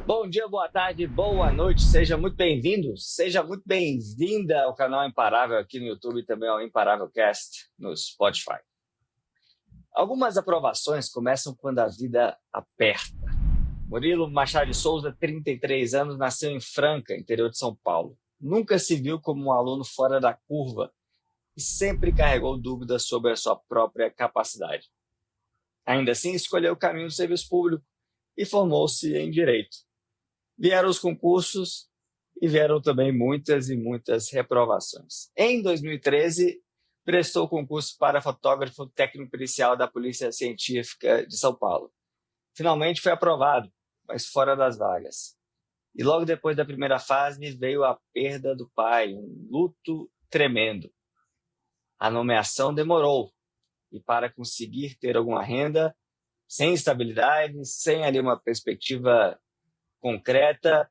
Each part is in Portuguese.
Bom dia, boa tarde, boa noite, seja muito bem-vindo, seja muito bem-vinda ao canal Imparável aqui no YouTube e também ao Imparável Cast no Spotify. Algumas aprovações começam quando a vida aperta. Murilo Machado de Souza, 33 anos, nasceu em Franca, interior de São Paulo. Nunca se viu como um aluno fora da curva e sempre carregou dúvidas sobre a sua própria capacidade. Ainda assim, escolheu o caminho do serviço público e formou-se em Direito. Vieram os concursos e vieram também muitas e muitas reprovações. Em 2013, prestou concurso para fotógrafo técnico pericial da Polícia Científica de São Paulo. Finalmente foi aprovado, mas fora das vagas. E logo depois da primeira fase veio a perda do pai, um luto tremendo. A nomeação demorou, e para conseguir ter alguma renda, sem estabilidade, sem ali uma perspectiva concreta,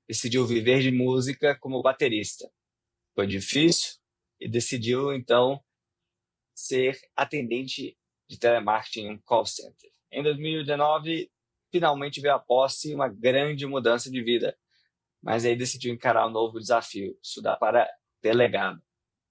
decidiu viver de música como baterista. Foi difícil e decidiu, então, ser atendente de telemarketing em um call center. Em 2019, finalmente veio a posse e uma grande mudança de vida, mas aí decidiu encarar um novo desafio, estudar para delegado.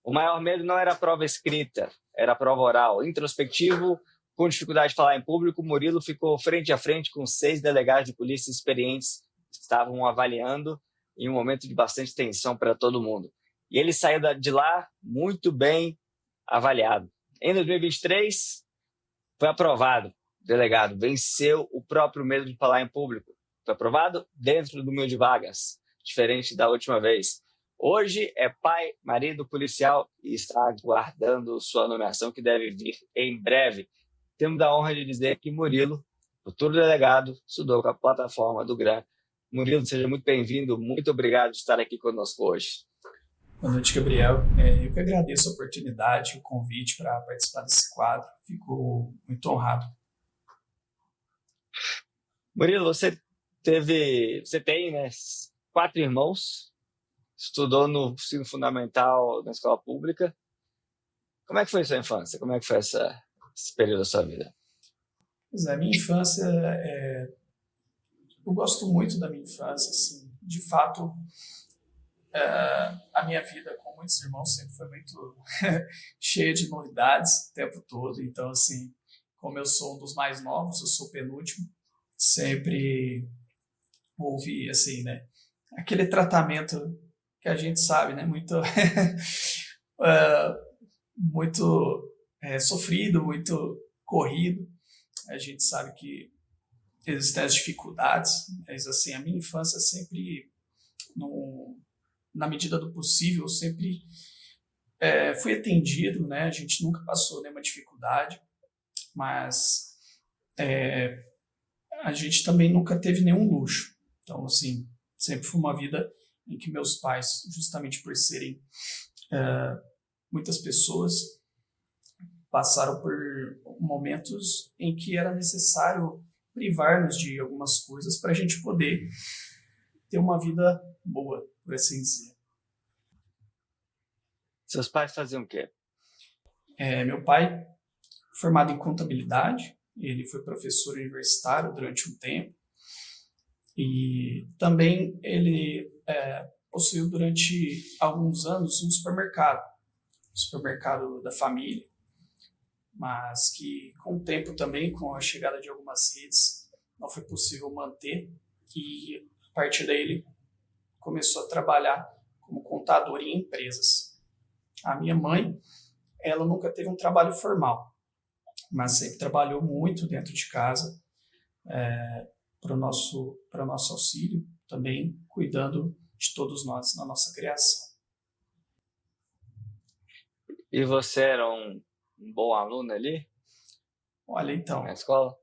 O maior medo não era a prova escrita, era a prova oral. Introspectivo, com dificuldade de falar em público, Murilo ficou frente a frente com 6 delegados de polícia experientes que estavam avaliando em um momento de bastante tensão para todo mundo. E ele saiu de lá muito bem avaliado. Em 2023, foi aprovado, delegado, venceu o próprio medo de falar em público. Foi aprovado dentro do número de vagas, diferente da última vez. Hoje é pai, marido, policial e está aguardando sua nomeação, que deve vir em breve. Temos a honra de dizer que Murilo, futuro delegado, estudou com a plataforma do GRAN. Murilo, seja muito bem-vindo. Muito obrigado por estar aqui conosco hoje. Boa noite, Gabriel. Eu que agradeço a oportunidade, o convite para participar desse quadro. Fico muito honrado. Murilo, você tem, né, 4 irmãos, estudou no ensino fundamental na escola pública. Como é que foi a sua infância? Como é que foi esse período da sua vida? Pois é, minha infância, eu gosto muito da minha infância, assim, de fato, a minha vida com muitos irmãos sempre foi muito cheia de novidades o tempo todo. Então, assim, como eu sou um dos mais novos, eu sou o penúltimo, sempre houve, assim, né, aquele tratamento que a gente sabe, né, muito, muito sofrido, muito corrido. A gente sabe que existem as dificuldades, mas assim, a minha infância sempre, na medida do possível, sempre fui atendido, né? A gente nunca passou nenhuma dificuldade, mas a gente também nunca teve nenhum luxo. Então, assim, sempre foi uma vida em que meus pais, justamente por serem muitas pessoas, passaram por momentos em que era necessário privar-nos de algumas coisas para a gente poder ter uma vida boa, por assim dizer. Seus pais faziam o quê? Meu pai, formado em contabilidade, ele foi professor universitário durante um tempo e também ele possuiu durante alguns anos um supermercado da família, mas que com o tempo também, com a chegada de algumas redes, não foi possível manter, e a partir daí ele começou a trabalhar como contador em empresas. A minha mãe, ela nunca teve um trabalho formal, mas sempre trabalhou muito dentro de casa, para o nosso auxílio, também cuidando de todos nós na nossa criação. E você era um bom aluno ali Olha, então, na escola?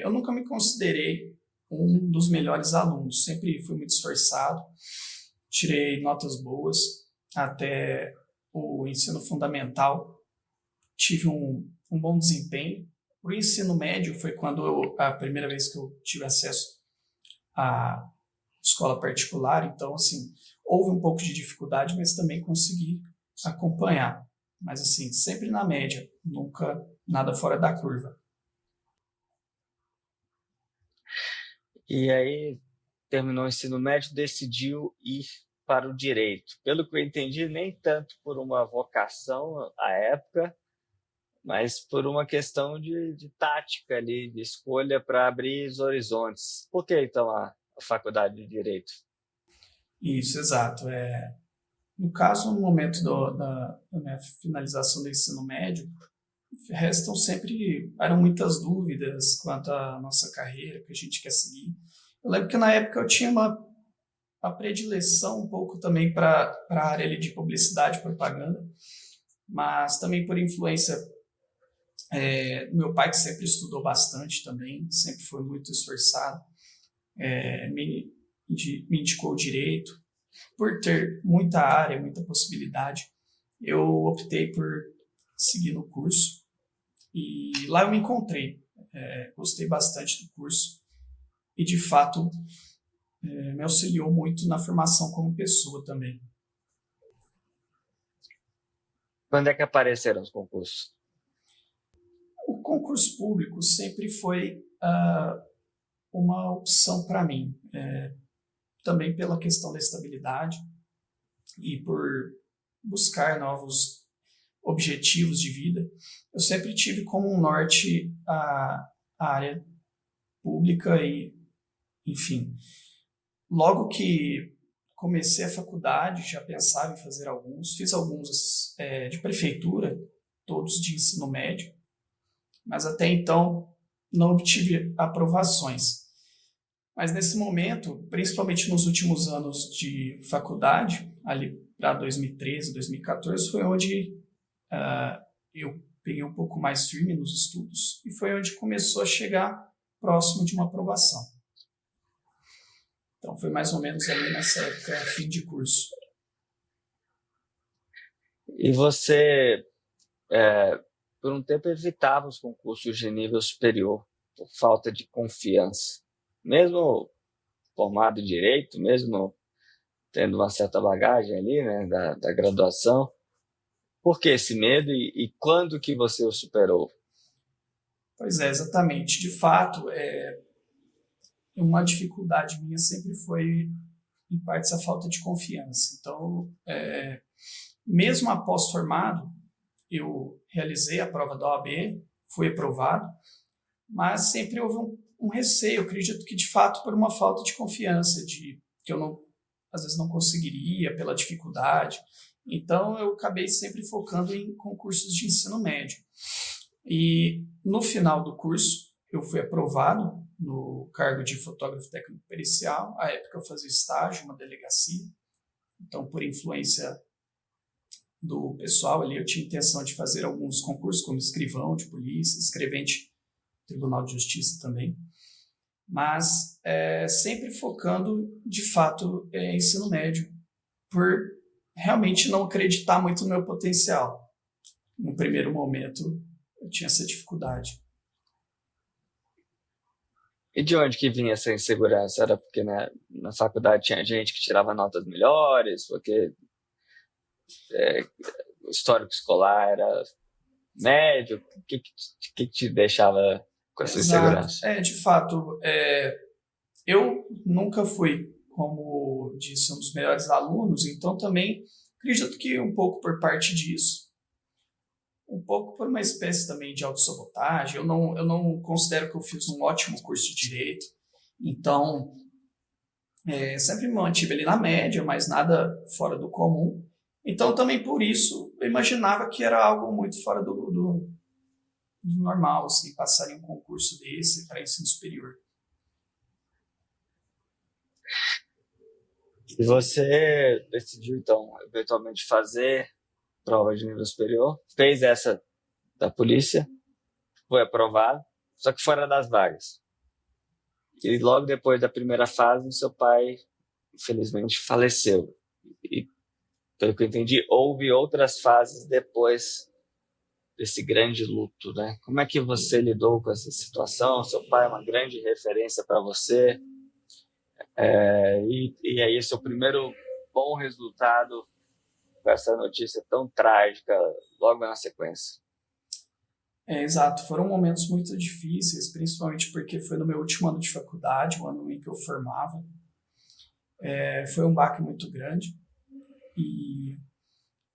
eu nunca me considerei um dos melhores alunos, sempre fui muito esforçado, tirei notas boas, até o ensino fundamental tive um bom desempenho. O ensino médio foi a primeira vez que eu tive acesso à escola particular, então, assim, houve um pouco de dificuldade, mas também consegui acompanhar. Mas, assim, sempre na média, nunca nada fora da curva. E aí, terminou o ensino médio, decidiu ir para o direito. Pelo que eu entendi, nem tanto por uma vocação à época, mas por uma questão de tática ali, de escolha para abrir os horizontes. Por que, então, a faculdade de Direito? Isso, exato. No caso, no momento da minha finalização do ensino médio, eram muitas dúvidas quanto à nossa carreira, que a gente quer seguir. Eu lembro que na época eu tinha uma predileção um pouco também para a área ali de publicidade e propaganda, mas também por influência do meu pai, que sempre estudou bastante também, sempre foi muito esforçado, me indicou o direito. Por ter muita área, muita possibilidade, eu optei por seguir no curso e lá eu me encontrei. Gostei bastante do curso e, de fato, me auxiliou muito na formação como pessoa também. Quando é que apareceram os concursos? O concurso público sempre foi uma opção para mim, também pela questão da estabilidade e por buscar novos objetivos de vida. Eu sempre tive como um norte a área pública e, enfim, logo que comecei a faculdade, já pensava em fazer fiz alguns de prefeitura, todos de ensino médio, mas até então não obtive aprovações. Mas nesse momento, principalmente nos últimos anos de faculdade, ali para 2013, 2014, foi onde eu peguei um pouco mais firme nos estudos e foi onde começou a chegar próximo de uma aprovação. Então foi mais ou menos ali nessa época, fim de curso. E você, por um tempo, evitava os concursos de nível superior por falta de confiança. Mesmo formado em Direito, mesmo tendo uma certa bagagem ali, né, da graduação. Por que esse medo e quando que você o superou? Pois é, exatamente. De fato, uma dificuldade minha sempre foi, em parte, essa falta de confiança. Então, mesmo após formado, eu realizei a prova da OAB, fui aprovado, mas sempre houve um receio, eu acredito que de fato por uma falta de confiança, que eu às vezes não conseguiria pela dificuldade. Então eu acabei sempre focando em concursos de ensino médio. E no final do curso eu fui aprovado no cargo de fotógrafo técnico pericial. À época eu fazia estágio, uma delegacia. Então, por influência do pessoal ali, eu tinha intenção de fazer alguns concursos como escrivão de polícia, escrevente Tribunal de Justiça também, mas sempre focando, de fato, em ensino médio, por realmente não acreditar muito no meu potencial. No primeiro momento, eu tinha essa dificuldade. E de onde que vinha essa insegurança? Era porque na faculdade tinha gente que tirava notas melhores, porque o histórico escolar era médio? O que te deixava com essa insegurança? De fato, eu nunca fui, como disse, um dos melhores alunos, então também acredito que um pouco por parte disso, um pouco por uma espécie também de autossabotagem. Eu não considero que eu fiz um ótimo curso de Direito, então sempre me mantive ali na média, mas nada fora do comum. Então também por isso eu imaginava que era algo muito fora do normal, assim, passar em um concurso desse para ensino superior. E você decidiu, então, eventualmente fazer prova de nível superior, fez essa da polícia, foi aprovado, só que fora das vagas. E logo depois da primeira fase, seu pai, infelizmente, faleceu. E, pelo que eu entendi, houve outras fases depois desse grande luto, né? Como é que você lidou com essa situação? Seu pai é uma grande referência para você. E aí, seu primeiro bom resultado com essa notícia tão trágica logo na sequência. Exato, foram momentos muito difíceis, principalmente porque foi no meu último ano de faculdade, o ano em que eu formava. Foi um baque muito grande e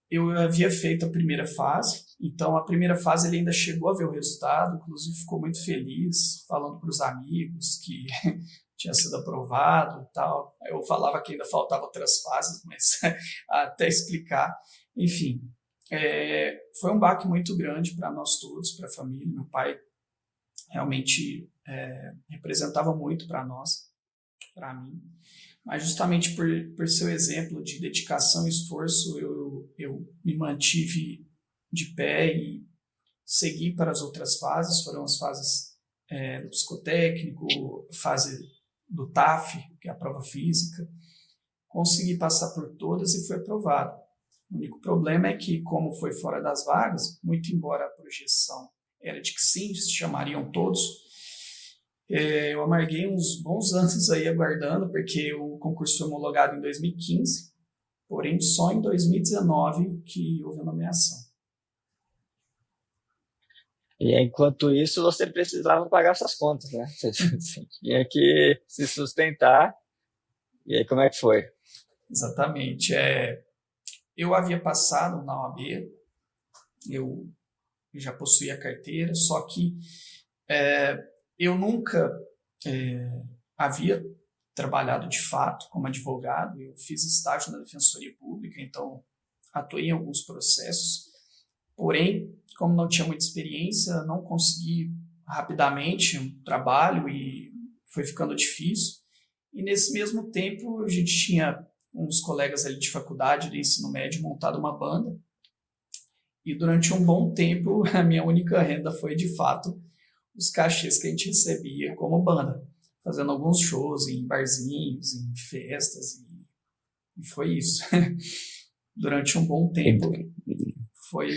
eu havia feito a primeira fase, então a primeira fase ele ainda chegou a ver o resultado, inclusive ficou muito feliz, falando para os amigos que tinha sido aprovado e tal. Eu falava que ainda faltavam outras fases, mas até explicar. Enfim, foi um baque muito grande para nós todos, para a família. Meu pai realmente representava muito para nós, para mim. Mas justamente por seu exemplo de dedicação e esforço, eu me mantive de pé e segui para as outras fases. Foram as fases do psicotécnico, fase do TAF, que é a prova física. Consegui passar por todas e foi aprovado. O único problema é que, como foi fora das vagas, muito embora a projeção era de que sim, se chamariam todos, eu amarguei uns bons anos aí aguardando, porque o concurso foi homologado em 2015, porém só em 2019 que houve a nomeação. E enquanto isso, você precisava pagar suas contas, né? Você tinha que se sustentar. E aí, como é que foi? Exatamente. Eu havia passado na OAB, eu já possuía a carteira, só que eu nunca havia trabalhado de fato como advogado. Eu fiz estágio na Defensoria Pública, então atuei em alguns processos. Porém, como não tinha muita experiência, não consegui rapidamente um trabalho e foi ficando difícil. E nesse mesmo tempo, a gente tinha uns colegas ali de faculdade, de ensino médio, montado uma banda. E durante um bom tempo, a minha única renda foi, de fato, os cachês que a gente recebia como banda, fazendo alguns shows em barzinhos, em festas, e foi isso. Durante um bom tempo, foi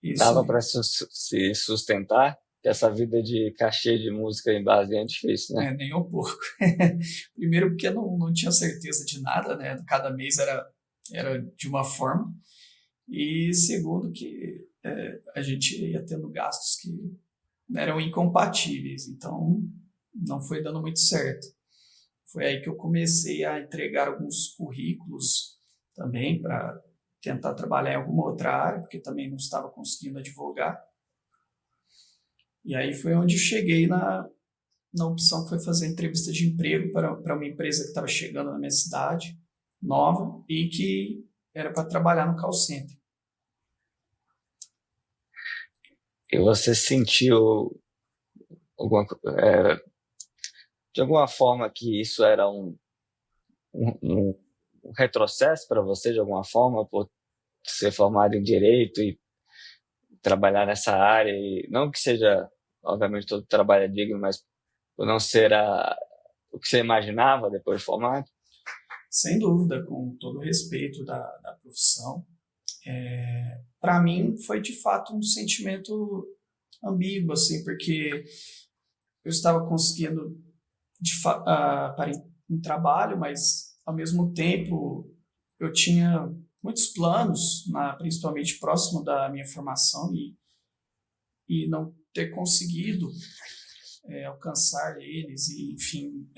isso. Dava para se sustentar? Que essa vida de cachê de música em base é difícil, né? Nem um pouco. Primeiro porque não tinha certeza de nada, né? Cada mês era de uma forma. E segundo que a gente ia tendo gastos que eram incompatíveis, então não foi dando muito certo. Foi aí que eu comecei a entregar alguns currículos também para tentar trabalhar em alguma outra área, porque também não estava conseguindo advogar. E aí foi onde eu cheguei na opção que foi fazer entrevista de emprego para uma empresa que estava chegando na minha cidade, nova, e que era para trabalhar no call center. E você sentiu de alguma forma que isso era um retrocesso para você, de alguma forma, por ser formado em Direito e trabalhar nessa área? E não que seja, obviamente, todo trabalho é digno, mas por não ser o que você imaginava depois de formado? Sem dúvida, com todo o respeito da profissão. Para mim foi de fato um sentimento ambíguo, assim, porque eu estava conseguindo para um trabalho, mas ao mesmo tempo eu tinha muitos planos, principalmente próximo da minha formação, e não ter conseguido alcançar eles, e enfim,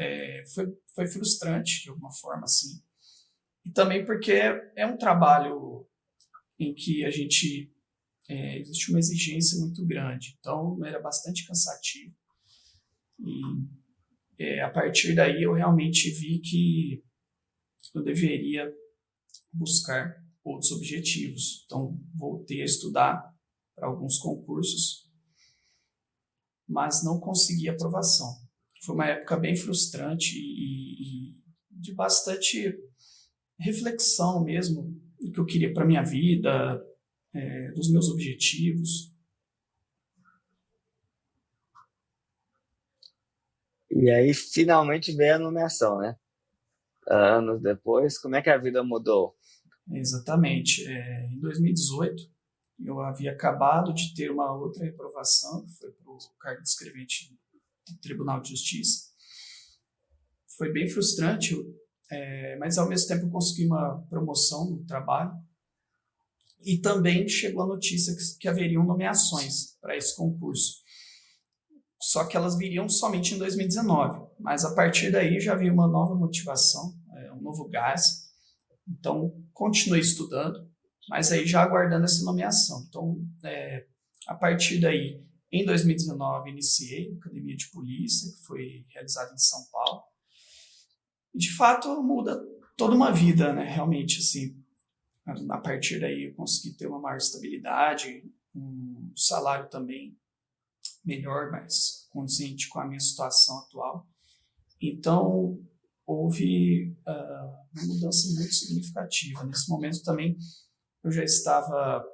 foi frustrante de alguma forma, assim. E também porque é um trabalho em que existe uma exigência muito grande, então era bastante cansativo. E a partir daí eu realmente vi que eu deveria buscar outros objetivos. Então voltei a estudar para alguns concursos, mas não consegui aprovação. Foi uma época bem frustrante e de bastante reflexão mesmo do que eu queria para minha vida, dos meus objetivos. E aí finalmente veio a nomeação, né? Anos depois, como é que a vida mudou? Exatamente. Em 2018, eu havia acabado de ter uma outra reprovação, que foi para o cargo de escrevente do Tribunal de Justiça. Foi bem frustrante, mas ao mesmo tempo eu consegui uma promoção no trabalho. E também chegou a notícia que haveriam nomeações para esse concurso. Só que elas viriam somente em 2019. Mas a partir daí já havia uma nova motivação, um Novo Gás. Então, continuei estudando, mas aí já aguardando essa nomeação. Então, a partir daí, em 2019, iniciei a Academia de Polícia, que foi realizada em São Paulo. E, de fato, muda toda uma vida, né? Realmente, assim, a partir daí eu consegui ter uma maior estabilidade, um salário também melhor, mais condizente com a minha situação atual. Então, houve uma mudança muito significativa. Nesse momento também, eu já estava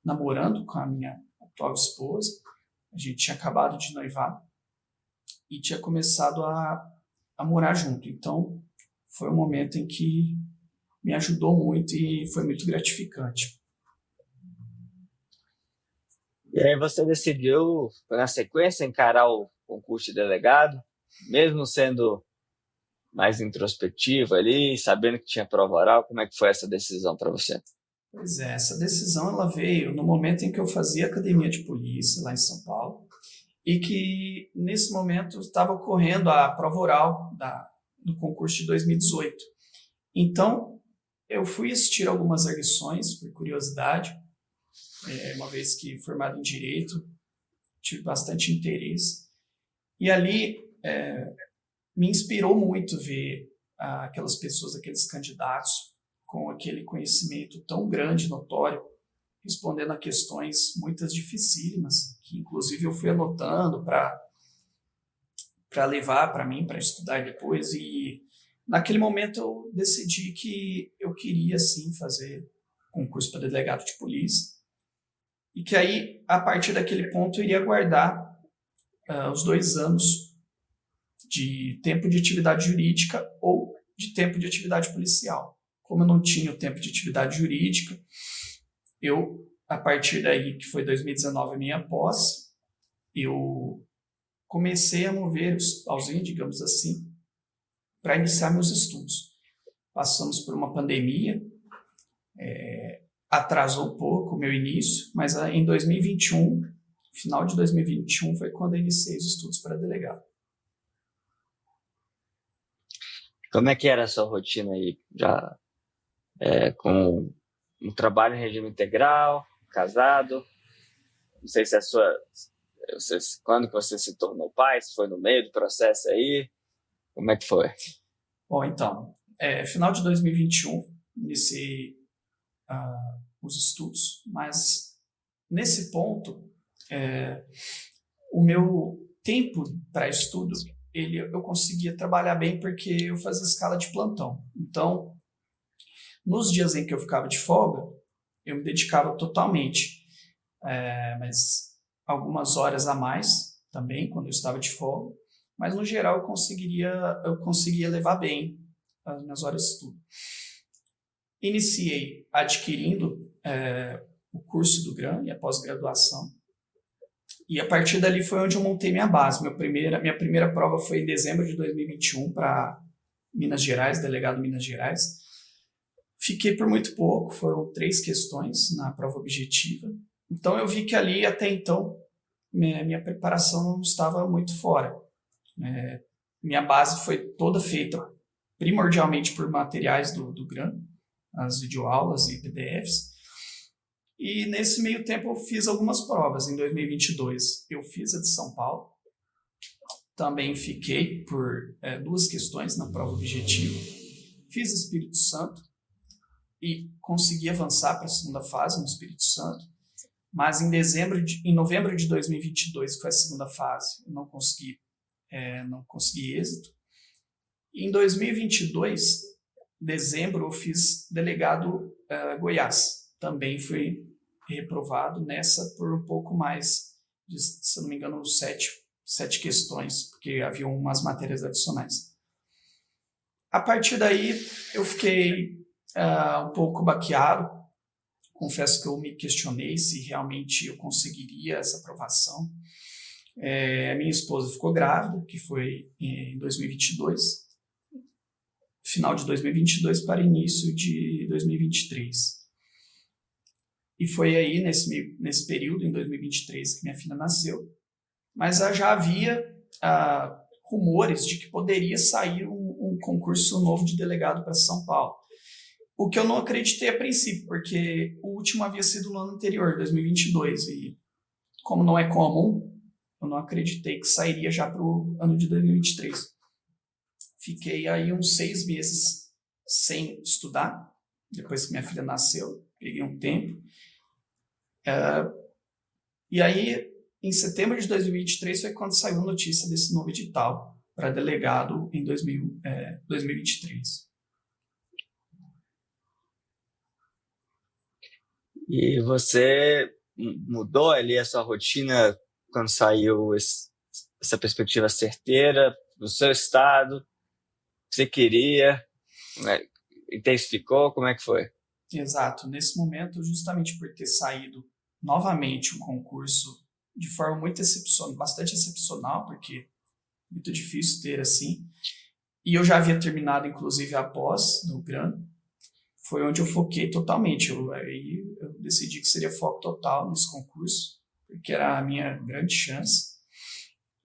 namorando com a minha atual esposa. A gente tinha acabado de noivar e tinha começado a morar junto. Então, foi um momento em que me ajudou muito e foi muito gratificante. E aí você decidiu, na sequência, encarar o concurso de delegado, mesmo sendo mais introspectivo ali, sabendo que tinha prova oral. Como é que foi essa decisão para você? Pois é, essa decisão ela veio no momento em que eu fazia academia de polícia lá em São Paulo e que nesse momento estava ocorrendo a prova oral do concurso de 2018. Então, eu fui assistir algumas lições por curiosidade, uma vez que formado em Direito, tive bastante interesse. E ali me inspirou muito ver aquelas pessoas, aqueles candidatos com aquele conhecimento tão grande, notório, respondendo a questões muitas dificílimas, que inclusive eu fui anotando para levar para mim, para estudar depois. E naquele momento eu decidi que eu queria sim fazer concurso para delegado de polícia e que aí, a partir daquele ponto, eu iria aguardar os 2 anos de tempo de atividade jurídica ou de tempo de atividade policial. Como eu não tinha o tempo de atividade jurídica, eu, a partir daí, que foi 2019 a minha posse, eu comecei a mover os pauzinhos, digamos assim, para iniciar meus estudos. Passamos por uma pandemia, atrasou um pouco o meu início, mas em 2021, final de 2021, foi quando eu iniciei os estudos para delegado. Como é que era a sua rotina aí? Já com um trabalho em regime integral, casado? Não sei se quando que você se tornou pai, se foi no meio do processo aí, como é que foi? Bom, então, final de 2021, iniciei os estudos, mas nesse ponto, o meu tempo para estudo, eu conseguia trabalhar bem porque eu fazia escala de plantão. Então, nos dias em que eu ficava de folga, eu me dedicava totalmente, mas algumas horas a mais também, quando eu estava de folga, mas no geral eu conseguia levar bem as minhas horas de estudo. Iniciei adquirindo o curso do GRAM e a pós-graduação, e a partir dali foi onde eu montei minha base. Minha primeira prova foi em dezembro de 2021 para Minas Gerais, delegado Minas Gerais. Fiquei por muito pouco, foram 3 questões na prova objetiva. Então eu vi que ali, até então, minha preparação não estava muito fora. Minha base foi toda feita primordialmente por materiais do GRAM, as videoaulas e PDFs. E nesse meio tempo eu fiz algumas provas. Em 2022 eu fiz a de São Paulo. Também fiquei por 2 questões na prova objetiva. Fiz Espírito Santo e consegui avançar para a segunda fase no Espírito Santo. Mas em novembro de 2022, que foi a segunda fase, eu não consegui êxito. E em 2022, dezembro, eu fiz delegado Goiás. Também fui reprovado nessa por um pouco mais, se não me engano, 7 questões, porque havia umas matérias adicionais. A partir daí, eu fiquei um pouco baqueado. Confesso que eu me questionei se realmente eu conseguiria essa aprovação. Minha esposa ficou grávida, que foi em 2022, final de 2022 para início de 2023. E foi aí, nesse período, em 2023, que minha filha nasceu. Mas já havia rumores de que poderia sair um concurso novo de delegado para São Paulo. O que eu não acreditei a princípio, porque o último havia sido no ano anterior, 2022, e como não é comum, eu não acreditei que sairia já para o ano de 2023. Fiquei aí uns 6 meses sem estudar, depois que minha filha nasceu, peguei um tempo. E aí, em setembro de 2023, foi quando saiu a notícia desse novo edital para delegado em 2023. E você mudou ali a sua rotina quando saiu essa perspectiva certeira do seu estado, que você queria, né? Intensificou, como é que foi? Exato. Nesse momento, justamente por ter saído novamente um concurso de forma muito excepcional, bastante excepcional, porque é muito difícil ter assim, e eu já havia terminado, inclusive, a pós no GRAN, foi onde eu foquei totalmente. Aí eu decidi que seria foco total nesse concurso, porque era a minha grande chance.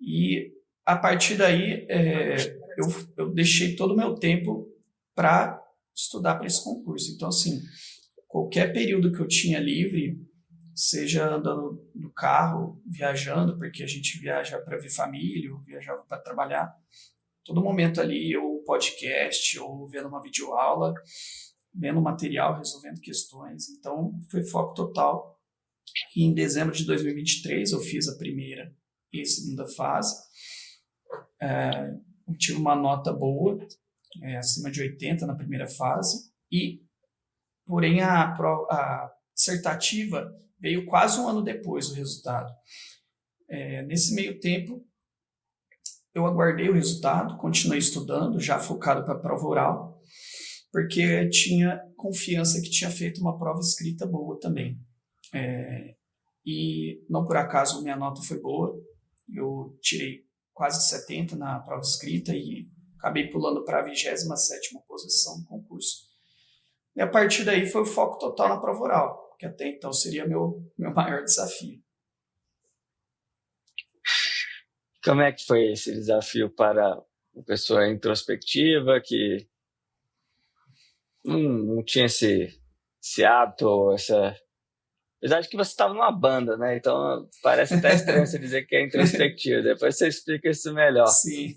E a partir daí, eu deixei todo o meu tempo para estudar para esse concurso. Então, assim, qualquer período que eu tinha livre, seja andando no carro, viajando, porque a gente viaja para ver família, ou viajava para trabalhar, todo momento ali, ou podcast, ou vendo uma videoaula, vendo material, resolvendo questões. Então, foi foco total. E em dezembro de 2023, eu fiz a primeira e a segunda fase. Eu tive uma nota boa, acima de 80 na primeira fase, porém a dissertativa veio quase um ano depois o resultado. Nesse meio tempo, eu aguardei o resultado, continuei estudando, já focado para a prova oral, porque tinha confiança que tinha feito uma prova escrita boa também. E não por acaso minha nota foi boa, eu tirei quase 70 na prova escrita e acabei pulando para a 27ª posição no concurso. E a partir daí foi o foco total na prova oral, que até então seria meu maior desafio. Como é que foi esse desafio para uma pessoa introspectiva que não tinha esse hábito, apesar de que você estava numa banda, né? Então parece até estranho você dizer que é introspectivo. Depois você explica isso melhor. Sim.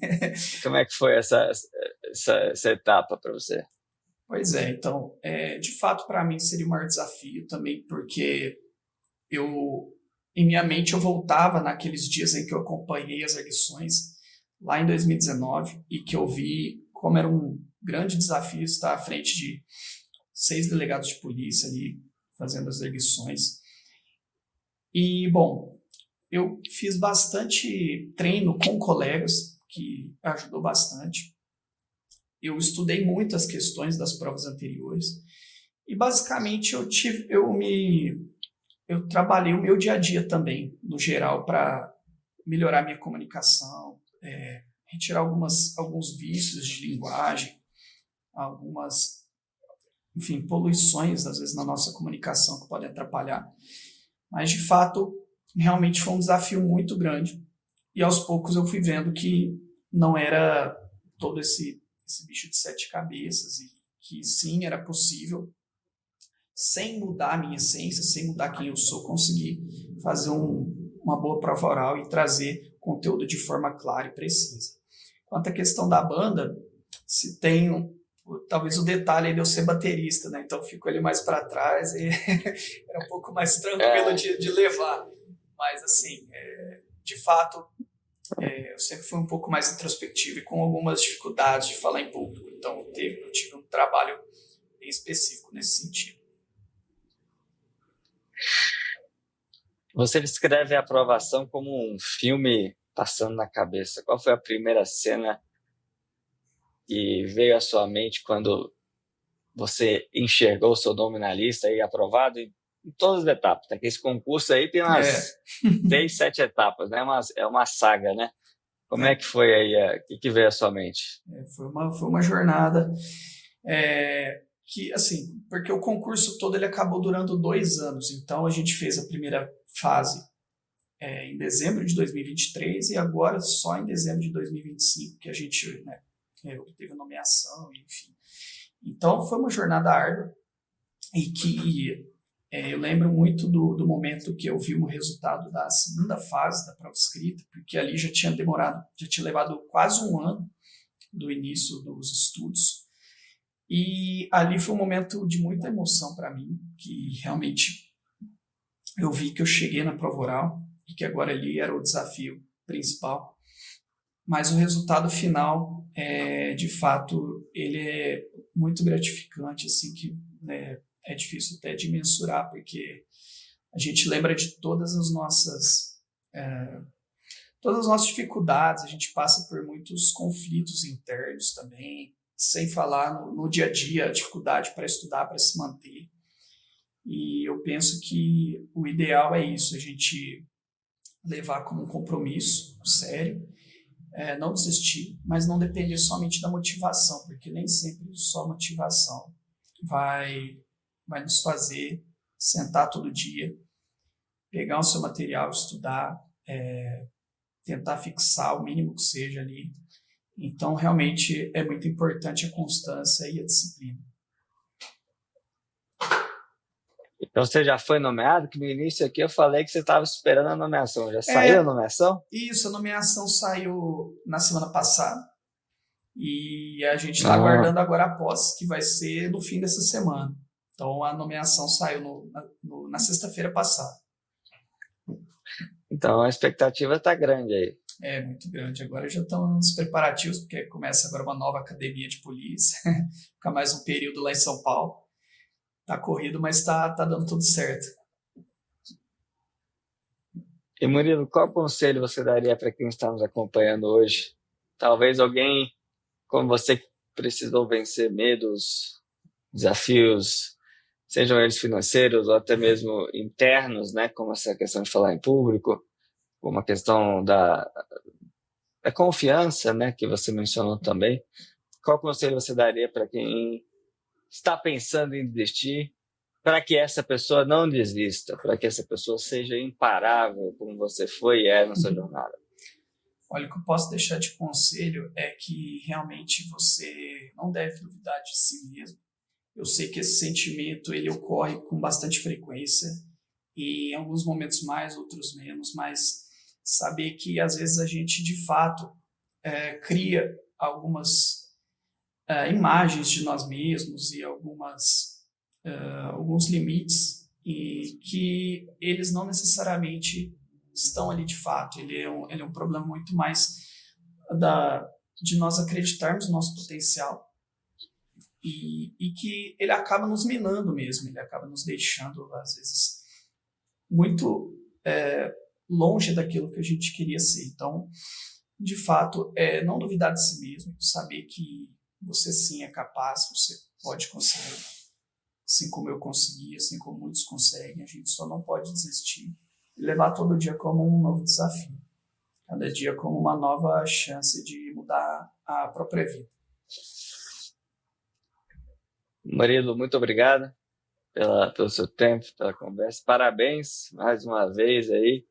Como é que foi essa etapa para você? Pois é, então, de fato, para mim seria o maior desafio também, porque em minha mente eu voltava naqueles dias em que eu acompanhei as eleições, lá em 2019, e que eu vi como era um grande desafio estar à frente de 6 delegados de polícia ali, fazendo as eleições. E, bom, eu fiz bastante treino com colegas, que ajudou bastante. Eu estudei muito as questões das provas anteriores e basicamente eu trabalhei o meu dia a dia também, no geral, para melhorar minha comunicação, retirar alguns vícios de linguagem, algumas, enfim, poluições, às vezes, na nossa comunicação que podem atrapalhar. Mas, de fato, realmente foi um desafio muito grande. E, aos poucos, eu fui vendo que não era todo esse bicho de 7 cabeças e que, sim, era possível, sem mudar a minha essência, sem mudar quem eu sou, conseguir fazer uma boa prova oral e trazer conteúdo de forma clara e precisa. Quanto à questão da banda, se tem talvez o detalhe aí de eu ser baterista, né? Então fico ali mais para trás e era um pouco mais tranquilo de levar. Mas, assim, de fato, eu sempre fui um pouco mais introspectivo e com algumas dificuldades de falar em público. Então eu tive um trabalho bem específico nesse sentido. Você descreve a aprovação como um filme passando na cabeça. Qual foi a primeira cena que veio à sua mente quando você enxergou o seu nome na lista e aprovado em todas as etapas? Né? Esse concurso aí tem umas 6, 7 etapas, né? É uma saga, né? Como é que foi aí? O que veio à sua mente? Foi uma jornada que, assim, porque o concurso todo ele acabou durando 2 anos. Então, a gente fez a primeira fase em dezembro de 2023 e agora só em dezembro de 2025 que a gente obteve a nomeação, enfim. Então, foi uma jornada árdua e que eu lembro muito do momento que eu vi o resultado da segunda fase da prova escrita, porque ali já tinha levado quase um ano do início dos estudos, e ali foi um momento de muita emoção para mim, que realmente eu vi que eu cheguei na prova oral e que agora ali era o desafio principal. Mas o resultado final, de fato, ele é muito gratificante, assim, que é difícil até de mensurar, porque a gente lembra de todas as nossas dificuldades, a gente passa por muitos conflitos internos também, sem falar no dia a dia, a dificuldade para estudar, para se manter. E eu penso que o ideal é isso, a gente levar como um compromisso sério, não desistir, mas não depender somente da motivação, porque nem sempre só motivação vai nos fazer sentar todo dia, pegar o seu material, estudar, tentar fixar o mínimo que seja ali. Então, realmente, é muito importante a constância e a disciplina. Então você já foi nomeado? Que no início aqui eu falei que você estava esperando a nomeação. Já saiu a nomeação? Isso, a nomeação saiu na semana passada. E a gente está aguardando agora a posse, que vai ser no fim dessa semana. Então a nomeação saiu na sexta-feira passada. Então a expectativa está grande aí. É, muito grande. Agora já estão os preparativos, porque começa agora uma nova academia de polícia. Fica mais um período lá em São Paulo. Tá corrido, mas tá dando tudo certo. E Murilo, qual conselho você daria para quem está nos acompanhando hoje? Talvez alguém como você que precisou vencer medos, desafios, sejam eles financeiros ou até mesmo internos, né? Como essa questão de falar em público, como a questão da confiança, né? Que você mencionou também. Qual conselho você daria para quem está pensando em desistir, para que essa pessoa não desista, para que essa pessoa seja imparável, como você foi e é na sua jornada? Olha, o que eu posso deixar de conselho é que realmente você não deve duvidar de si mesmo. Eu sei que esse sentimento ele ocorre com bastante frequência, e em alguns momentos mais, outros menos, mas saber que às vezes a gente de fato cria algumas imagens de nós mesmos e alguns limites, e que eles não necessariamente estão ali de fato. Ele é um problema muito mais de nós acreditarmos no nosso potencial, e que ele acaba nos minando mesmo, ele acaba nos deixando, às vezes, muito longe daquilo que a gente queria ser. Então, de fato, não duvidar de si mesmo, saber que você sim é capaz, você pode conseguir, assim como eu consegui, assim como muitos conseguem. A gente só não pode desistir e levar todo dia como um novo desafio, cada dia como uma nova chance de mudar a própria vida. Murilo, muito obrigado pelo seu tempo, pela conversa. Parabéns mais uma vez aí.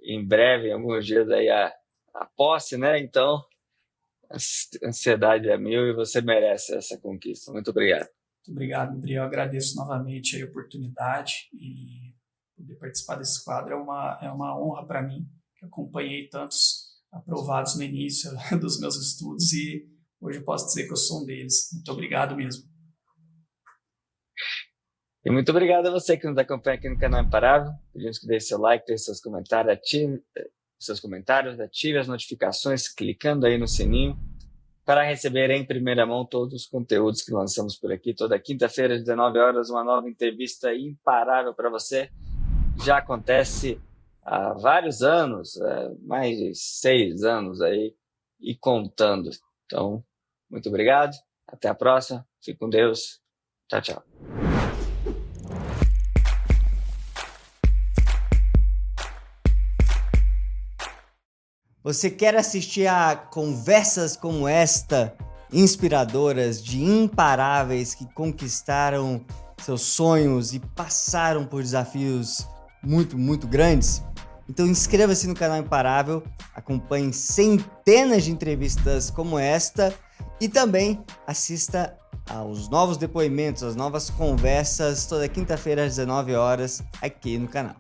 Em breve, em alguns dias aí a posse, né? Então, a ansiedade é mil e você merece essa conquista. Muito obrigado. Muito obrigado, Gabriel. Eu agradeço novamente a oportunidade, e poder participar desse quadro é uma honra para mim. Eu acompanhei tantos aprovados no início dos meus estudos e hoje eu posso dizer que eu sou um deles. Muito obrigado mesmo. E muito obrigado a você que nos acompanha aqui no canal Imparável. Pedimos que deixe seu like, deixe seus comentários, ative as notificações, clicando aí no sininho, para receber em primeira mão todos os conteúdos que lançamos por aqui. Toda quinta-feira, às 19 horas, uma nova entrevista imparável para você. Já acontece há vários anos, mais de 6 anos aí, e contando. Então, muito obrigado. Até a próxima. Fique com Deus. Tchau, tchau. Você quer assistir a conversas como esta, inspiradoras, de imparáveis que conquistaram seus sonhos e passaram por desafios muito, muito grandes? Então inscreva-se no canal Imparável, acompanhe centenas de entrevistas como esta E também assista aos novos depoimentos, às novas conversas, toda quinta-feira às 19 horas aqui no canal.